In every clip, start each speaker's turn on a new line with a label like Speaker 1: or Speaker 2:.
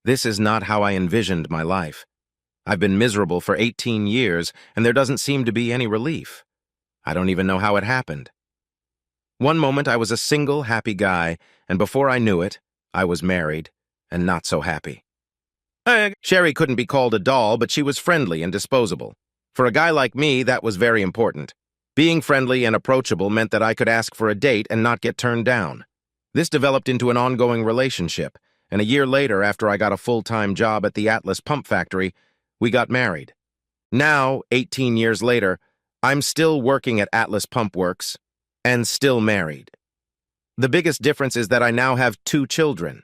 Speaker 1: This is not how I envisioned my life. I've been miserable for 18 years, and there doesn't seem to be any relief. I don't even know how it happened. One moment I was a single, happy guy, and before I knew it, I was married, and not so happy. Sherry couldn't be called a doll, but she was friendly and disposable. For a guy like me, that was very important. Being friendly and approachable meant that I could ask for a date and not get turned down. This developed into an ongoing relationship, and a year later, after I got a full-time job at the Atlas Pump Factory, we got married. Now, 18 years later, I'm still working at Atlas Pump Works and still married. The biggest difference is that I now have 2 children.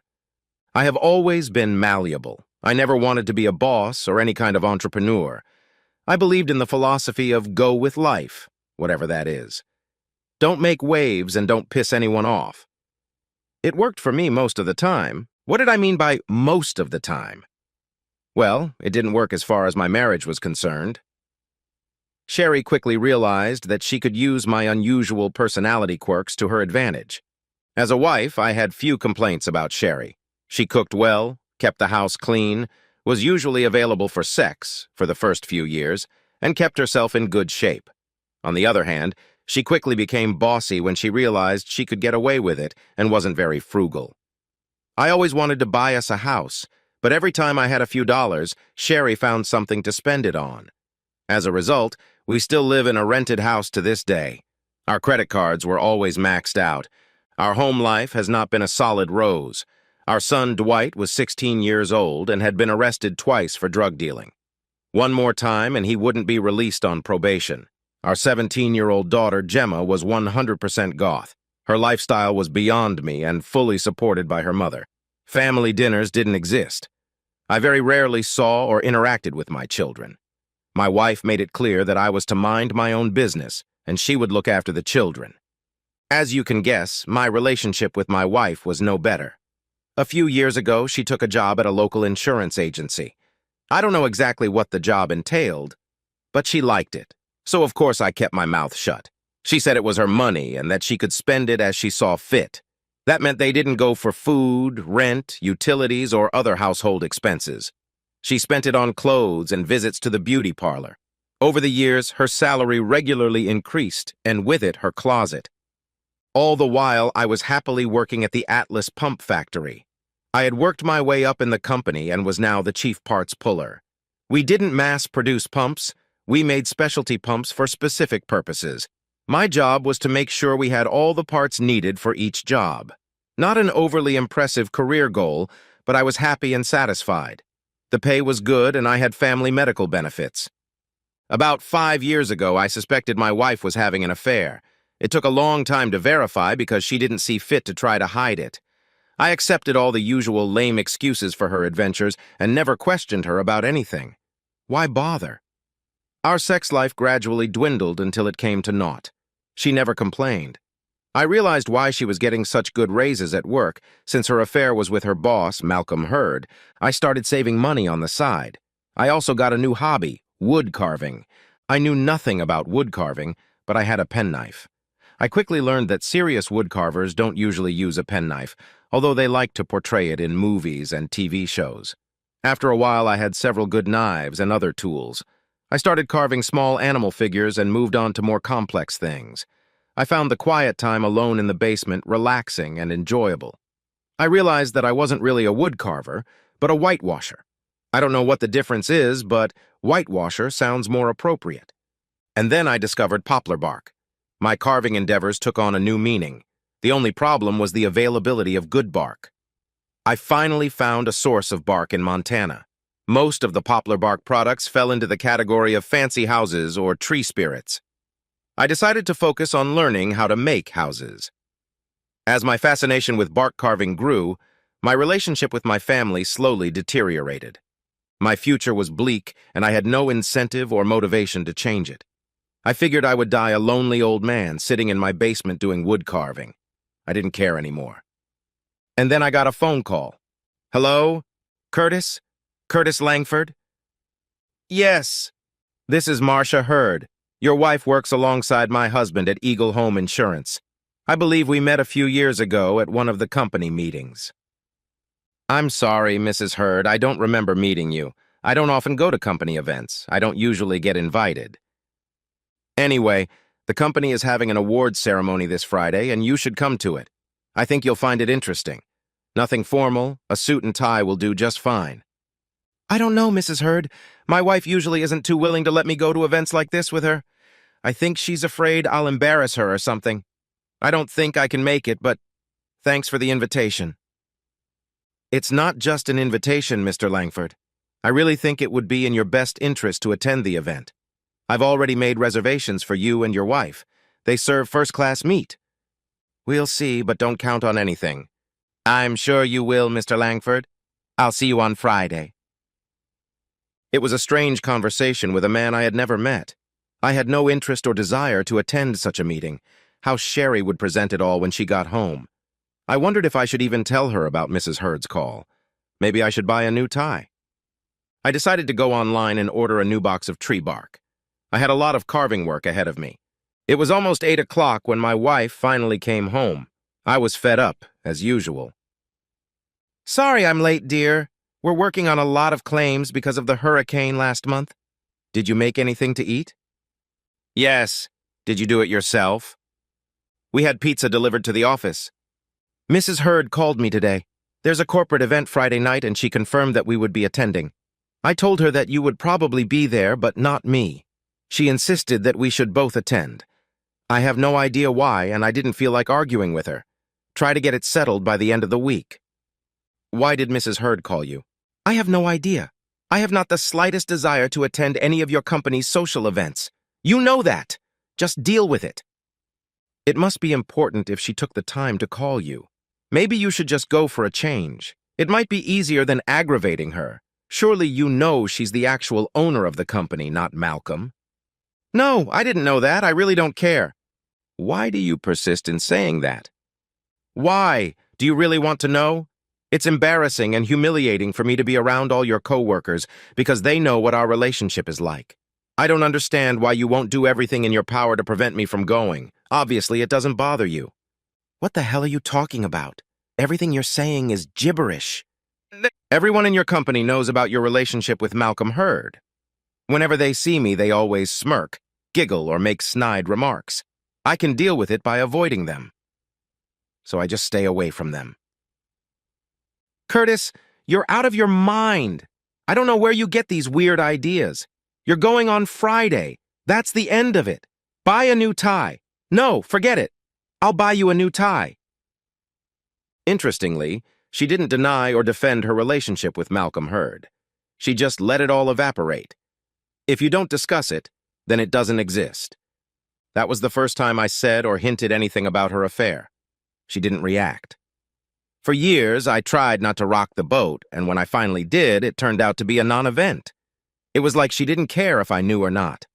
Speaker 1: I have always been malleable. I never wanted to be a boss or any kind of entrepreneur. I believed in the philosophy of go with life, whatever that is. Don't make waves and don't piss anyone off. It worked for me most of the time. What did I mean by most of the time? Well, it didn't work as far as my marriage was concerned. Sherry quickly realized that she could use my unusual personality quirks to her advantage. As a wife, I had few complaints about Sherry. She cooked well, kept the house clean, was usually available for sex for the first few years, and kept herself in good shape. On the other hand, she quickly became bossy when she realized she could get away with it and wasn't very frugal. I always wanted to buy us a house, but every time I had a few dollars, Sherry found something to spend it on. As a result, we still live in a rented house to this day. Our credit cards were always maxed out. Our home life has not been a solid rose. Our son Dwight was 16 years old and had been arrested twice for drug dealing. One more time and he wouldn't be released on probation. Our 17-year-old daughter Gemma was 100% goth. Her lifestyle was beyond me and fully supported by her mother. Family dinners didn't exist. I very rarely saw or interacted with my children. My wife made it clear that I was to mind my own business, and she would look after the children. As you can guess, my relationship with my wife was no better. A few years ago, she took a job at a local insurance agency. I don't know exactly what the job entailed, but she liked it. So of course I kept my mouth shut. She said it was her money and that she could spend it as she saw fit. That meant they didn't go for food, rent, utilities, or other household expenses. She spent it on clothes and visits to the beauty parlor. Over the years, her salary regularly increased, and with it, her closet. All the while, I was happily working at the Atlas Pump Factory. I had worked my way up in the company and was now the chief parts puller. We didn't mass-produce pumps. We made specialty pumps for specific purposes. My job was to make sure we had all the parts needed for each job. Not an overly impressive career goal, but I was happy and satisfied. The pay was good and I had family medical benefits. About 5 years ago, I suspected my wife was having an affair. It took a long time to verify because she didn't see fit to try to hide it. I accepted all the usual lame excuses for her adventures and never questioned her about anything. Why bother? Our sex life gradually dwindled until it came to naught. She never complained. I realized why she was getting such good raises at work. Since her affair was with her boss, Malcolm Hurd, I started saving money on the side. I also got a new hobby, wood carving. I knew nothing about wood carving, but I had a penknife. I quickly learned that serious wood carvers don't usually use a penknife, although they like to portray it in movies and TV shows. After a while, I had several good knives and other tools. I started carving small animal figures and moved on to more complex things. I found the quiet time alone in the basement relaxing and enjoyable. I realized that I wasn't really a wood carver, but a whitewasher. I don't know what the difference is, but whitewasher sounds more appropriate. And then I discovered poplar bark. My carving endeavors took on a new meaning. The only problem was the availability of good bark. I finally found a source of bark in Montana. Most of the poplar bark products fell into the category of fancy houses or tree spirits. I decided to focus on learning how to make houses. As my fascination with bark carving grew, my relationship with my family slowly deteriorated. My future was bleak, and I had no incentive or motivation to change it. I figured I would die a lonely old man sitting in my basement doing wood carving. I didn't care anymore. And then I got a phone call. Hello? Curtis? Curtis Langford? Yes. This is Marcia Hurd. Your wife works alongside my husband at Eagle Home Insurance. I believe we met a few years ago at one of the company meetings. I'm sorry, Mrs. Hurd, I don't remember meeting you. I don't often go to company events. I don't usually get invited. Anyway, the company is having an awards ceremony this Friday, and you should come to it. I think you'll find it interesting. Nothing formal, a suit and tie will do just fine. I don't know, Mrs. Hurd. My wife usually isn't too willing to let me go to events like this with her. I think she's afraid I'll embarrass her or something. I don't think I can make it, but thanks for the invitation. It's not just an invitation, Mr. Langford. I really think it would be in your best interest to attend the event. I've already made reservations for you and your wife. They serve first-class meat. We'll see, but don't count on anything. I'm sure you will, Mr. Langford. I'll see you on Friday. It was a strange conversation with a man I had never met. I had no interest or desire to attend such a meeting. How Sherry would present it all when she got home. I wondered if I should even tell her about Mrs. Hurd's call. Maybe I should buy a new tie. I decided to go online and order a new box of tree bark. I had a lot of carving work ahead of me. It was almost 8 o'clock when my wife finally came home. I was fed up, as usual. Sorry I'm late, dear. We're working on a lot of claims because of the hurricane last month. Did you make anything to eat? Yes. Did you do it yourself? We had pizza delivered to the office. Mrs. Hurd called me today. There's a corporate event Friday night and she confirmed that we would be attending. I told her that you would probably be there, but not me. She insisted that we should both attend. I have no idea why, and I didn't feel like arguing with her. Try to get it settled by the end of the week. Why did Mrs. Hurd call you? I have no idea. I have not the slightest desire to attend any of your company's social events. You know that. Just deal with it. It must be important if she took the time to call you. Maybe you should just go for a change. It might be easier than aggravating her. Surely you know she's the actual owner of the company, not Malcolm. No, I didn't know that. I really don't care. Why do you persist in saying that? Why? Do you really want to know? It's embarrassing and humiliating for me to be around all your coworkers because they know what our relationship is like. I don't understand why you won't do everything in your power to prevent me from going. Obviously, it doesn't bother you. What the hell are you talking about? Everything you're saying is gibberish. Everyone in your company knows about your relationship with Malcolm Hurd. Whenever they see me, they always smirk, giggle, or make snide remarks. I can deal with it by avoiding them. So I just stay away from them. Curtis, you're out of your mind. I don't know where you get these weird ideas. You're going on Friday. That's the end of it. Buy a new tie. No, forget it. I'll buy you a new tie. Interestingly, she didn't deny or defend her relationship with Malcolm Hurd. She just let it all evaporate. If you don't discuss it, then it doesn't exist. That was the first time I said or hinted anything about her affair. She didn't react. For years, I tried not to rock the boat, and when I finally did, it turned out to be a non-event. It was like she didn't care if I knew or not.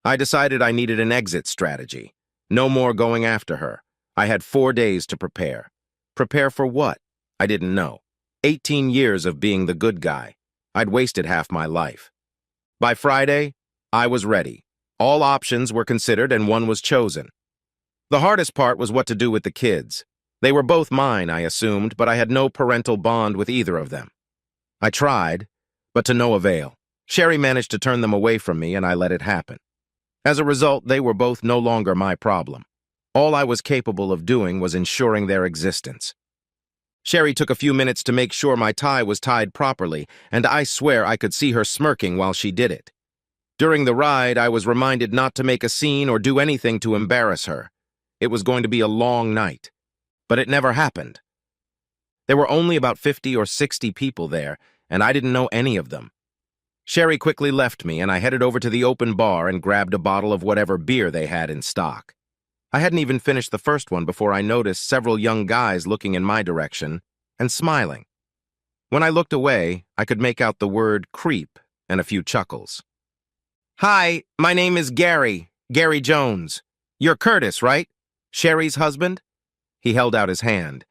Speaker 1: I decided I needed an exit strategy. No more going after her. I had 4 days to prepare. Prepare for what? I didn't know. 18 years of being the good guy. I'd wasted half my life. By Friday, I was ready. All options were considered and one was chosen. The hardest part was what to do with the kids. They were both mine, I assumed, but I had no parental bond with either of them. I tried, but to no avail. Sherry managed to turn them away from me and I let it happen. As a result, they were both no longer my problem. All I was capable of doing was ensuring their existence. Sherry took a few minutes to make sure my tie was tied properly, and I swear I could see her smirking while she did it. During the ride, I was reminded not to make a scene or do anything to embarrass her. It was going to be a long night. But it never happened. There were only about 50 or 60 people there, and I didn't know any of them. Sherry quickly left me, and I headed over to the open bar and grabbed a bottle of whatever beer they had in stock. I hadn't even finished the first one before I noticed several young guys looking in my direction and smiling. When I looked away, I could make out the word creep and a few chuckles. Hi, my name is Gary Jones. You're Curtis, right? Sherry's husband? He held out his hand.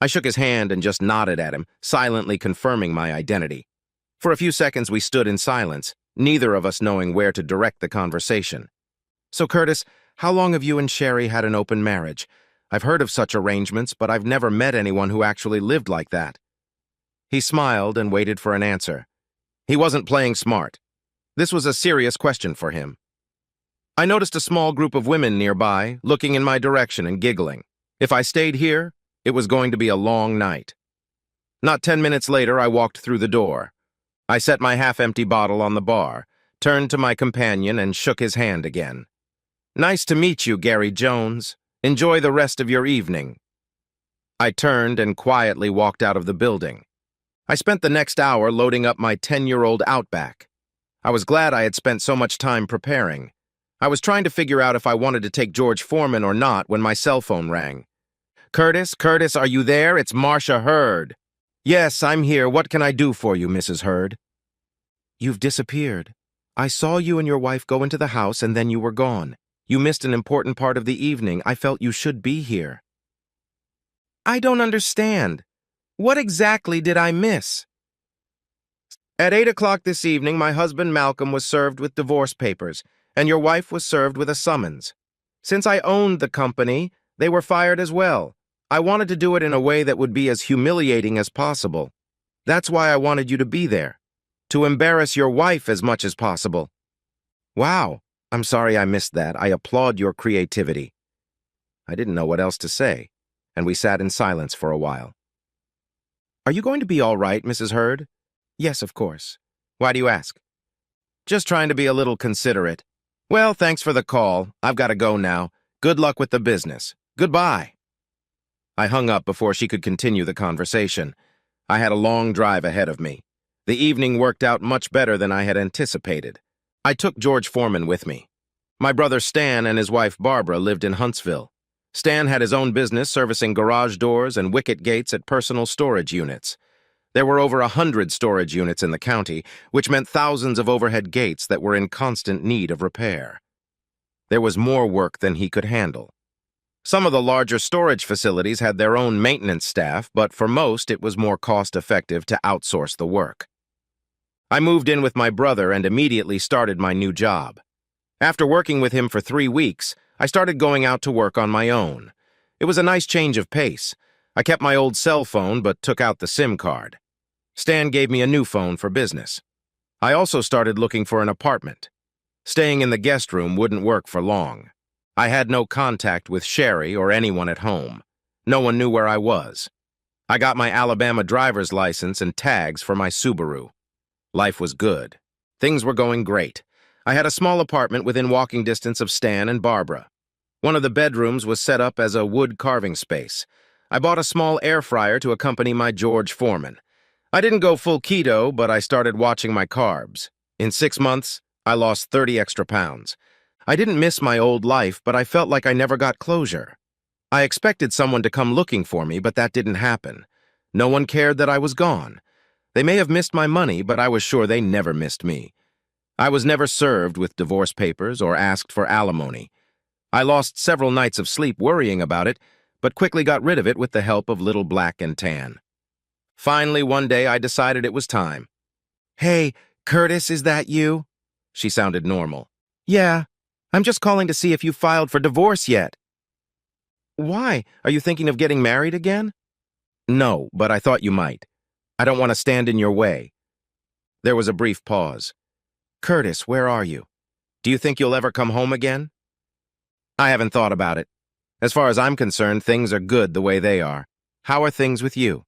Speaker 1: I shook his hand and just nodded at him, silently confirming my identity. For a few seconds we stood in silence, neither of us knowing where to direct the conversation. So, Curtis, how long have you and Sherry had an open marriage? I've heard of such arrangements, but I've never met anyone who actually lived like that. He smiled and waited for an answer. He wasn't playing smart. This was a serious question for him. I noticed a small group of women nearby, looking in my direction and giggling. If I stayed here, it was going to be a long night. Not 10 minutes later, I walked through the door. I set my half-empty bottle on the bar, turned to my companion, and shook his hand again. "Nice to meet you, Gary Jones. Enjoy the rest of your evening." I turned and quietly walked out of the building. I spent the next hour loading up my 10-year-old Outback. I was glad I had spent so much time preparing. I was trying to figure out if I wanted to take George Foreman or not when my cell phone rang. Curtis, are you there? It's Marcia Hurd." "Yes, I'm here. What can I do for you, Mrs. Hurd?" "You've disappeared. I saw you and your wife go into the house and then you were gone. You missed an important part of the evening. I felt you should be here." "I don't understand. What exactly did I miss?" "At 8 o'clock this evening, my husband Malcolm was served with divorce papers, and your wife was served with a summons. Since I owned the company, they were fired as well. I wanted to do it in a way that would be as humiliating as possible. That's why I wanted you to be there, to embarrass your wife as much as possible." "Wow, I'm sorry I missed that. I applaud your creativity." I didn't know what else to say, and we sat in silence for a while. "Are you going to be all right, Mrs. Hurd?" "Yes, of course. Why do you ask?" "Just trying to be a little considerate." "Well, thanks for the call. I've got to go now. Good luck with the business. Goodbye." I hung up before she could continue the conversation. I had a long drive ahead of me. The evening worked out much better than I had anticipated. I took George Foreman with me. My brother Stan and his wife Barbara lived in Huntsville. Stan had his own business servicing garage doors and wicket gates at personal storage units. There were over 100 storage units in the county, which meant thousands of overhead gates that were in constant need of repair. There was more work than he could handle. Some of the larger storage facilities had their own maintenance staff, but for most it was more cost-effective to outsource the work. I moved in with my brother and immediately started my new job. After working with him for 3 weeks, I started going out to work on my own. It was a nice change of pace. I kept my old cell phone but took out the SIM card. Stan gave me a new phone for business. I also started looking for an apartment. Staying in the guest room wouldn't work for long. I had no contact with Sherry or anyone at home. No one knew where I was. I got my Alabama driver's license and tags for my Subaru. Life was good. Things were going great. I had a small apartment within walking distance of Stan and Barbara. One of the bedrooms was set up as a wood carving space. I bought a small air fryer to accompany my George Foreman. I didn't go full keto, but I started watching my carbs. In 6 months, I lost 30 extra pounds. I didn't miss my old life, but I felt like I never got closure. I expected someone to come looking for me, but that didn't happen. No one cared that I was gone. They may have missed my money, but I was sure they never missed me. I was never served with divorce papers or asked for alimony. I lost several nights of sleep worrying about it, but quickly got rid of it with the help of Little Black and Tan. Finally, one day, I decided it was time. "Hey, Curtis, is that you?" She sounded normal. "Yeah. I'm just calling to see if you filed for divorce yet." "Why? Are you thinking of getting married again?" "No, but I thought you might. I don't want to stand in your way." There was a brief pause. "Curtis, where are you? Do you think you'll ever come home again?" "I haven't thought about it. As far as I'm concerned, things are good the way they are. How are things with you?"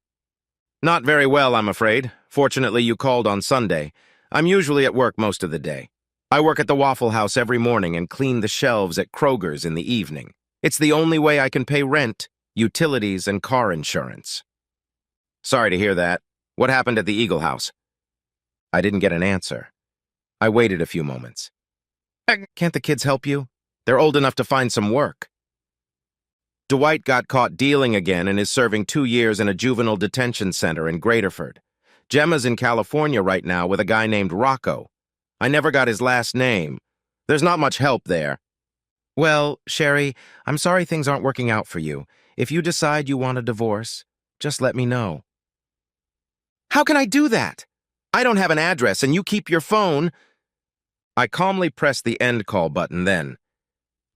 Speaker 1: "Not very well, I'm afraid. Fortunately, you called on Sunday. I'm usually at work most of the day. I work at the Waffle House every morning and clean the shelves at Kroger's in the evening. It's the only way I can pay rent, utilities, and car insurance." "Sorry to hear that. What happened at the Eagle House?" I didn't get an answer. I waited a few moments. "Can't the kids help you? They're old enough to find some work." Dwight got caught dealing again and is serving 2 years in a juvenile detention center in Graterford. Gemma's in California right now with a guy named Rocco. I never got his last name. There's not much help there. "Well, Sherry, I'm sorry things aren't working out for you. If you decide you want a divorce, just let me know." "How can I do that? I don't have an address and you keep your phone." I calmly pressed the end call button then.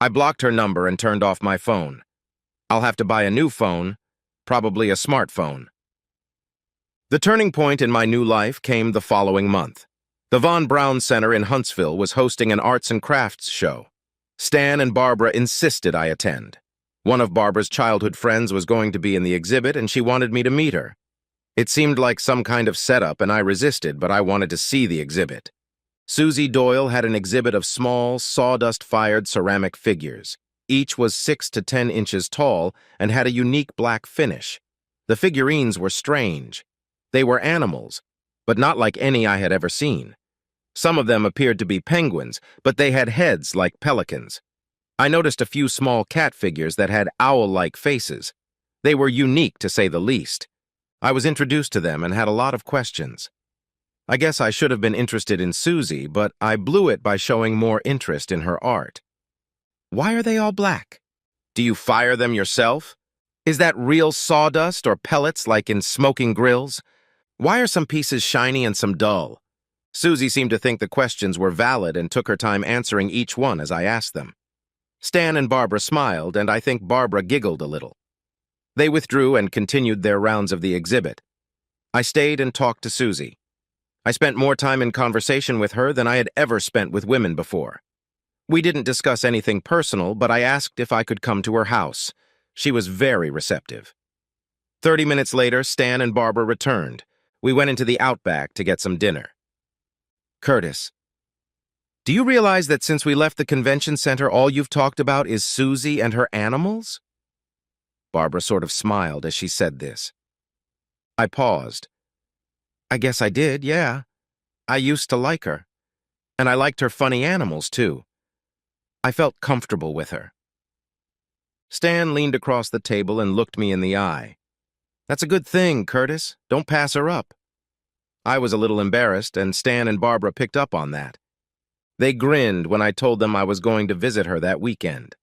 Speaker 1: I blocked her number and turned off my phone. I'll have to buy a new phone, probably a smartphone. The turning point in my new life came the following month. The Von Braun Center in Huntsville was hosting an arts and crafts show. Stan and Barbara insisted I attend. One of Barbara's childhood friends was going to be in the exhibit, and she wanted me to meet her. It seemed like some kind of setup, and I resisted, but I wanted to see the exhibit. Susie Doyle had an exhibit of small, sawdust-fired ceramic figures. Each was 6 to 10 inches tall and had a unique black finish. The figurines were strange. They were animals, but not like any I had ever seen. Some of them appeared to be penguins, but they had heads like pelicans. I noticed a few small cat figures that had owl-like faces. They were unique, to say the least. I was introduced to them and had a lot of questions. I guess I should have been interested in Susie, but I blew it by showing more interest in her art. Why are they all black? Do you fire them yourself? Is that real sawdust or pellets like in smoking grills? Why are some pieces shiny and some dull? Susie seemed to think the questions were valid and took her time answering each one as I asked them. Stan and Barbara smiled, and I think Barbara giggled a little. They withdrew and continued their rounds of the exhibit. I stayed and talked to Susie. I spent more time in conversation with her than I had ever spent with women before. We didn't discuss anything personal, but I asked if I could come to her house. She was very receptive. 30 minutes later, Stan and Barbara returned. We went into the Outback to get some dinner. Curtis, do you realize that since we left the convention center, all you've talked about is Susie and her animals? Barbara sort of smiled as she said this. I paused. I guess I did, yeah. I used to like her. And I liked her funny animals, too. I felt comfortable with her. Stan leaned across the table and looked me in the eye. That's a good thing, Curtis. Don't pass her up. I was a little embarrassed, and Stan and Barbara picked up on that. They grinned when I told them I was going to visit her that weekend.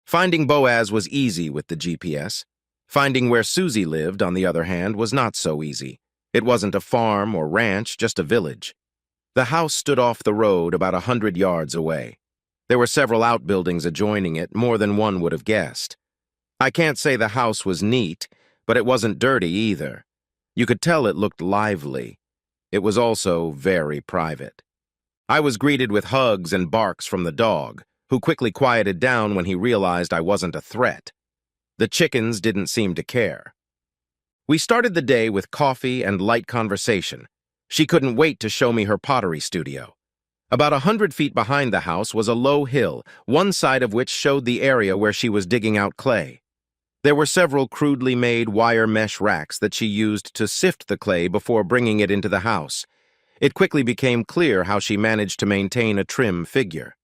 Speaker 1: Finding Boaz was easy with the GPS. Finding where Susie lived, on the other hand, was not so easy. It wasn't a farm or ranch, just a village. The house stood off the road about 100 yards away. There were several outbuildings adjoining it, more than one would have guessed. I can't say the house was neat, but it wasn't dirty either. You could tell it looked lively. It was also very private. I was greeted with hugs and barks from the dog, who quickly quieted down when he realized I wasn't a threat. The chickens didn't seem to care. We started the day with coffee and light conversation. She couldn't wait to show me her pottery studio. About 100 feet behind the house was a low hill, one side of which showed the area where she was digging out clay. There were several crudely made wire mesh racks that she used to sift the clay before bringing it into the house. It quickly became clear how she managed to maintain a trim figure.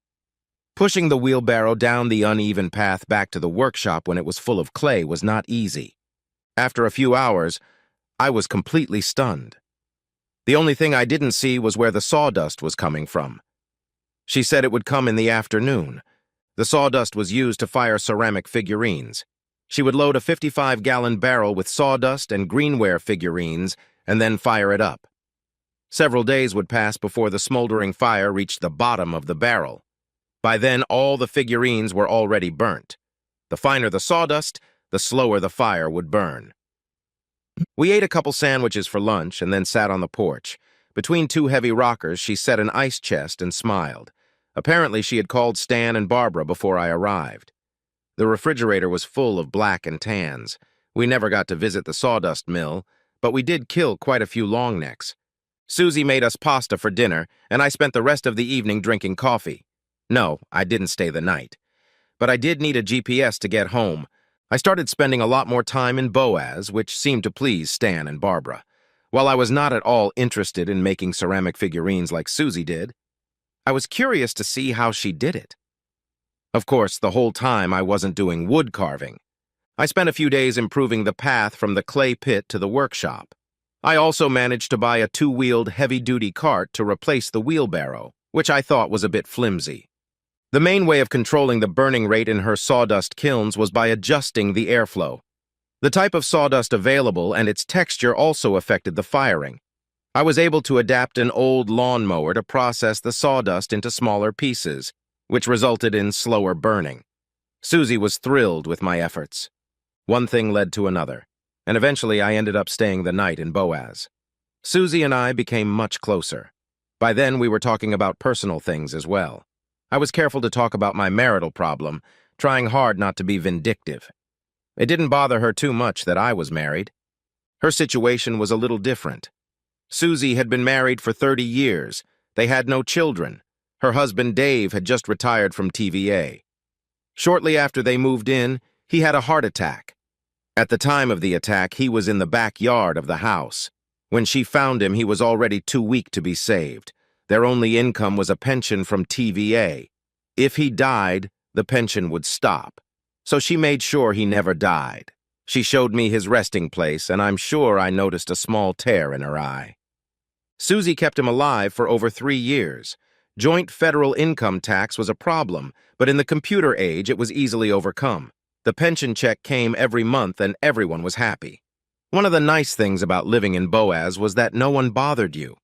Speaker 1: Pushing the wheelbarrow down the uneven path back to the workshop when it was full of clay was not easy. After a few hours, I was completely stunned. The only thing I didn't see was where the sawdust was coming from. She said it would come in the afternoon. The sawdust was used to fire ceramic figurines. She would load a 55-gallon barrel with sawdust and greenware figurines and then fire it up. Several days would pass before the smoldering fire reached the bottom of the barrel. By then, all the figurines were already burnt. The finer the sawdust, the slower the fire would burn. We ate a couple sandwiches for lunch and then sat on the porch. Between two heavy rockers, she set an ice chest and smiled. Apparently, she had called Stan and Barbara before I arrived. The refrigerator was full of black and tans. We never got to visit the sawdust mill, but we did kill quite a few long necks. Susie made us pasta for dinner, and I spent the rest of the evening drinking coffee. No, I didn't stay the night. But I did need a GPS to get home. I started spending a lot more time in Boaz, which seemed to please Stan and Barbara. While I was not at all interested in making ceramic figurines like Susie did, I was curious to see how she did it. Of course, the whole time I wasn't doing wood carving. I spent a few days improving the path from the clay pit to the workshop. I also managed to buy a two-wheeled heavy-duty cart to replace the wheelbarrow, which I thought was a bit flimsy. The main way of controlling the burning rate in her sawdust kilns was by adjusting the airflow. The type of sawdust available and its texture also affected the firing. I was able to adapt an old lawnmower to process the sawdust into smaller pieces, which resulted in slower burning. Susie was thrilled with my efforts. One thing led to another. and eventually I ended up staying the night in Boaz. Susie and I became much closer. By then, we were talking about personal things as well. I was careful to talk about my marital problem, trying hard not to be vindictive. It didn't bother her too much that I was married. Her situation was a little different. Susie had been married for 30 years. They had no children. Her husband Dave had just retired from TVA. Shortly after they moved in, he had a heart attack. At the time of the attack, he was in the backyard of the house. When she found him, he was already too weak to be saved. Their only income was a pension from TVA. If he died, the pension would stop. So she made sure he never died. She showed me his resting place, and I'm sure I noticed a small tear in her eye. Susie kept him alive for over 3 years. Joint federal income tax was a problem, but in the computer age, it was easily overcome. The pension check came every month, and everyone was happy. One of the nice things about living in Boaz was that no one bothered you.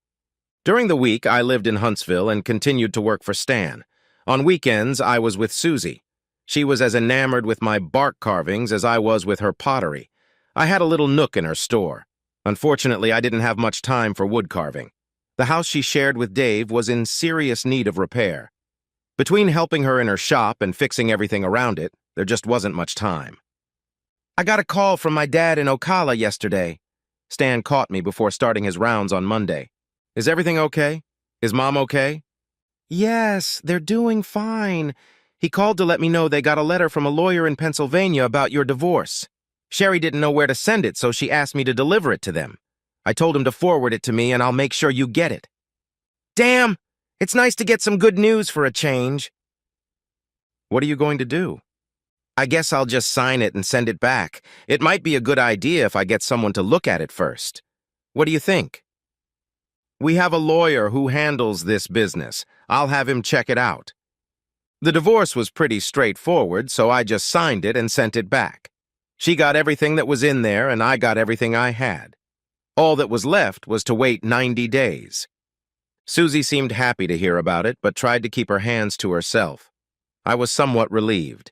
Speaker 1: During the week, I lived in Huntsville and continued to work for Stan. On weekends, I was with Susie. She was as enamored with my bark carvings as I was with her pottery. I had a little nook in her store. Unfortunately, I didn't have much time for wood carving. The house she shared with Dave was in serious need of repair. Between helping her in her shop and fixing everything around it, there just wasn't much time. I got a call from my dad in Ocala yesterday. Stan caught me before starting his rounds on Monday. Is everything okay? Is Mom okay? Yes, they're doing fine. He called to let me know they got a letter from a lawyer in Pennsylvania about your divorce. Sherry didn't know where to send it, so she asked me to deliver it to them. I told him to forward it to me, and I'll make sure you get it. Damn! It's nice to get some good news for a change. What are you going to do? I guess I'll just sign it and send it back. It might be a good idea if I get someone to look at it first. What do you think? We have a lawyer who handles this business. I'll have him check it out. The divorce was pretty straightforward, so I just signed it and sent it back. She got everything that was in there, and I got everything I had. All that was left was to wait 90 days. Susie seemed happy to hear about it, but tried to keep her hands to herself. I was somewhat relieved.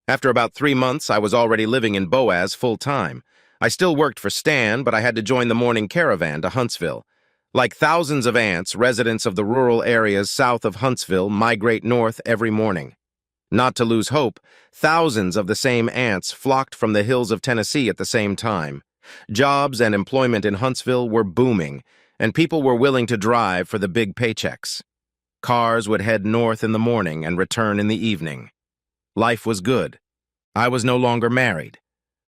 Speaker 1: After about 3 months, I was already living in Boaz full-time. I still worked for Stan, but I had to join the morning caravan to Huntsville. Like thousands of ants, residents of the rural areas south of Huntsville migrate north every morning. Not to lose hope, thousands of the same ants flocked from the hills of Tennessee at the same time. Jobs and employment in Huntsville were booming, and people were willing to drive for the big paychecks. Cars would head north in the morning and return in the evening. Life was good. I was no longer married.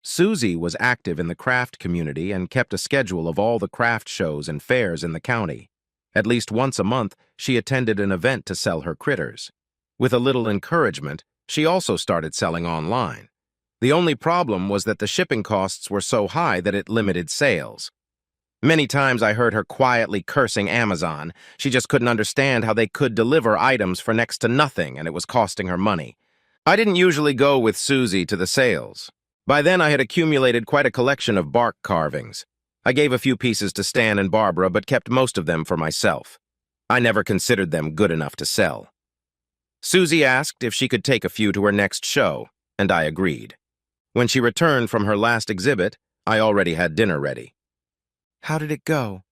Speaker 1: Susie was active in the craft community and kept a schedule of all the craft shows and fairs in the county. At least once a month, she attended an event to sell her critters. With a little encouragement, she also started selling online. The only problem was that the shipping costs were so high that it limited sales. Many times I heard her quietly cursing Amazon. She just couldn't understand how they could deliver items for next to nothing, and it was costing her money. I didn't usually go with Susie to the sales. By then, I had accumulated quite a collection of bark carvings. I gave a few pieces to Stan and Barbara, but kept most of them for myself. I never considered them good enough to sell. Susie asked if she could take a few to her next show, and I agreed. When she returned from her last exhibit, I already had dinner ready. How did it go?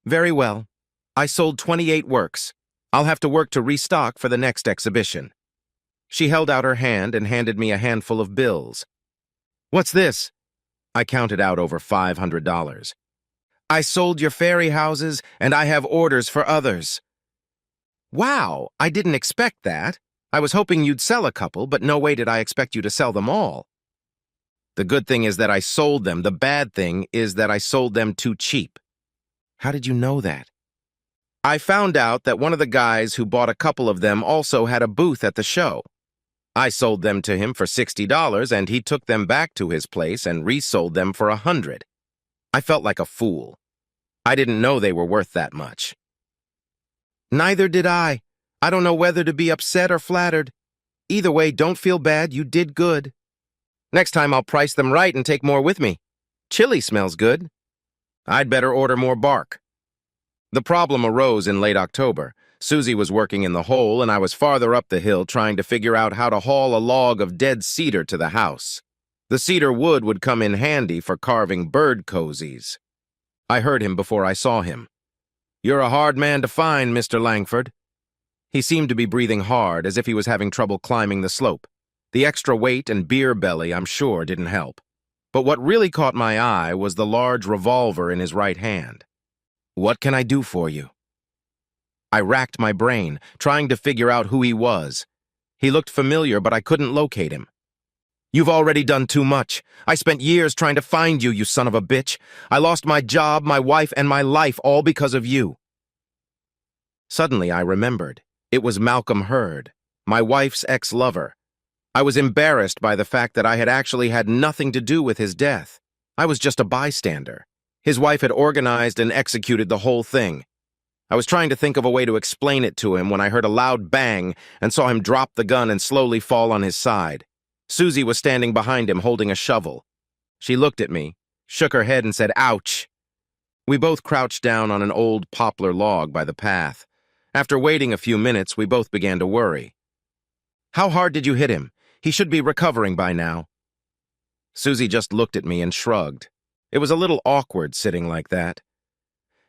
Speaker 1: Very well. I sold 28 works. I'll have to work to restock for the next exhibition. She held out her hand and handed me a handful of bills. What's this? I counted out over $500. I sold your fairy houses, and I have orders for others. Wow, I didn't expect that. I was hoping you'd sell a couple, but no way did I expect you to sell them all. The good thing is that I sold them. The bad thing is that I sold them too cheap. How did you know that? I found out that one of the guys who bought a couple of them also had a booth at the show. I sold them to him for $60, and he took them back to his place and resold them for $100. I felt like a fool. I didn't know they were worth that much. Neither did I. I don't know whether to be upset or flattered. Either way, don't feel bad. You did good. Next time I'll price them right and take more with me. Chili smells good. I'd better order more bark. The problem arose in late October. Susie was working in the hole, and I was farther up the hill trying to figure out how to haul a log of dead cedar to the house. The cedar wood would come in handy for carving bird cozies. I heard him before I saw him. "You're a hard man to find, Mr. Langford." He seemed to be breathing hard, as if he was having trouble climbing the slope. The extra weight and beer belly, I'm sure, didn't help. But what really caught my eye was the large revolver in his right hand. "What can I do for you?" I racked my brain, trying to figure out who he was. He looked familiar, but I couldn't locate him. "You've already done too much. I spent years trying to find you, you son of a bitch. I lost my job, my wife, and my life, all because of you." Suddenly I remembered. It was Malcolm Hurd, my wife's ex-lover. I was embarrassed by the fact that I had actually had nothing to do with his death. I was just a bystander. His wife had organized and executed the whole thing. I was trying to think of a way to explain it to him when I heard a loud bang and saw him drop the gun and slowly fall on his side. Susie was standing behind him holding a shovel. She looked at me, shook her head and said, "Ouch." We both crouched down on an old poplar log by the path. After waiting a few minutes, we both began to worry. "How hard did you hit him? He should be recovering by now." Susie just looked at me and shrugged. It was a little awkward sitting like that.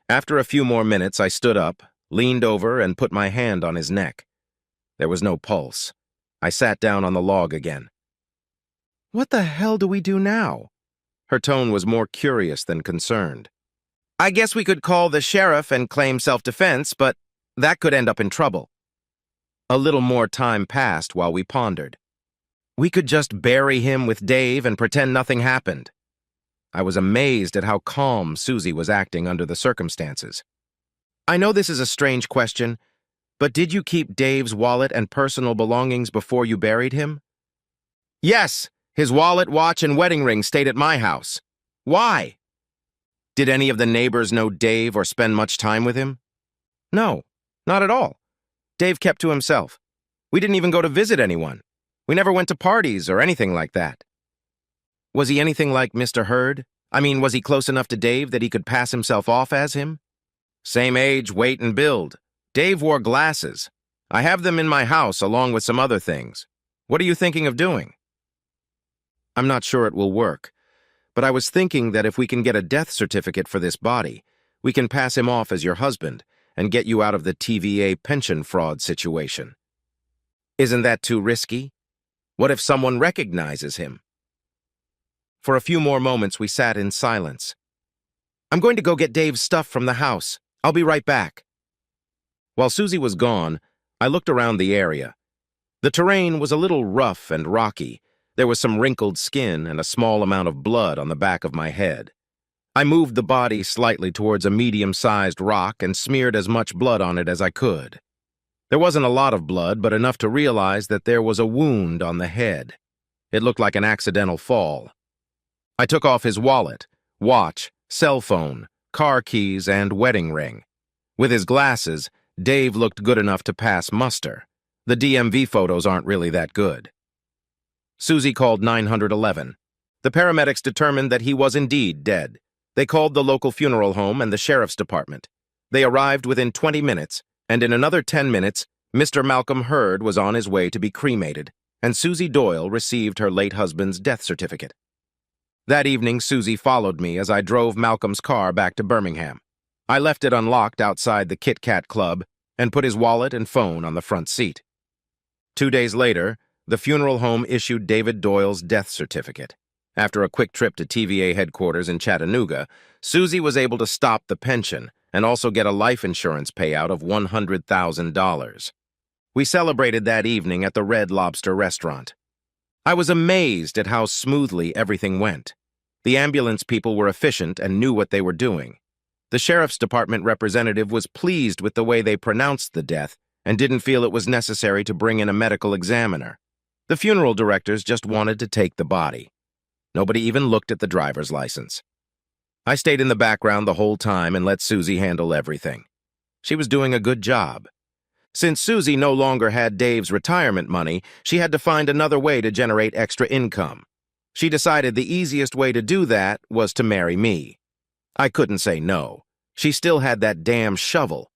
Speaker 1: After a few more minutes, I stood up, leaned over, and put my hand on his neck. There was no pulse. I sat down on the log again. "What the hell do we do now?" Her tone was more curious than concerned. "I guess we could call the sheriff and claim self-defense, but that could end up in trouble." A little more time passed while we pondered. "We could just bury him with Dave and pretend nothing happened." I was amazed at how calm Susie was acting under the circumstances. "I know this is a strange question, but did you keep Dave's wallet and personal belongings before you buried him?" "Yes, his wallet, watch, and wedding ring stayed at my house." "Why?" "Did any of the neighbors know Dave or spend much time with him?" "No, not at all. Dave kept to himself. We didn't even go to visit anyone. We never went to parties or anything like that." "Was he anything like Mr. Hurd? I mean, was he close enough to Dave that he could pass himself off as him?" "Same age, weight, and build. Dave wore glasses. I have them in my house along with some other things. What are you thinking of doing?" "I'm not sure it will work, but I was thinking that if we can get a death certificate for this body, we can pass him off as your husband and get you out of the TVA pension fraud situation." "Isn't that too risky? What if someone recognizes him?" For a few more moments, we sat in silence. "I'm going to go get Dave's stuff from the house. I'll be right back." While Susie was gone, I looked around the area. The terrain was a little rough and rocky. There was some wrinkled skin and a small amount of blood on the back of my head. I moved the body slightly towards a medium-sized rock and smeared as much blood on it as I could. There wasn't a lot of blood, but enough to realize that there was a wound on the head. It looked like an accidental fall. I took off his wallet, watch, cell phone, car keys, and wedding ring. With his glasses, Dave looked good enough to pass muster. The DMV photos aren't really that good. Susie called 911. The paramedics determined that he was indeed dead. They called the local funeral home and the sheriff's department. They arrived within 20 minutes, and in another 10 minutes, Mr. Malcolm Hurd was on his way to be cremated, and Susie Doyle received her late husband's death certificate. That evening, Susie followed me as I drove Malcolm's car back to Birmingham. I left it unlocked outside the Kit Kat Club and put his wallet and phone on the front seat. 2 days later, the funeral home issued David Doyle's death certificate. After a quick trip to TVA headquarters in Chattanooga, Susie was able to stop the pension and also get a life insurance payout of $100,000. We celebrated that evening at the Red Lobster restaurant. I was amazed at how smoothly everything went. The ambulance people were efficient and knew what they were doing. The sheriff's department representative was pleased with the way they pronounced the death and didn't feel it was necessary to bring in a medical examiner. The funeral directors just wanted to take the body. Nobody even looked at the driver's license. I stayed in the background the whole time and let Susie handle everything. She was doing a good job. Since Susie no longer had Dave's retirement money, she had to find another way to generate extra income. She decided the easiest way to do that was to marry me. I couldn't say no. She still had that damn shovel,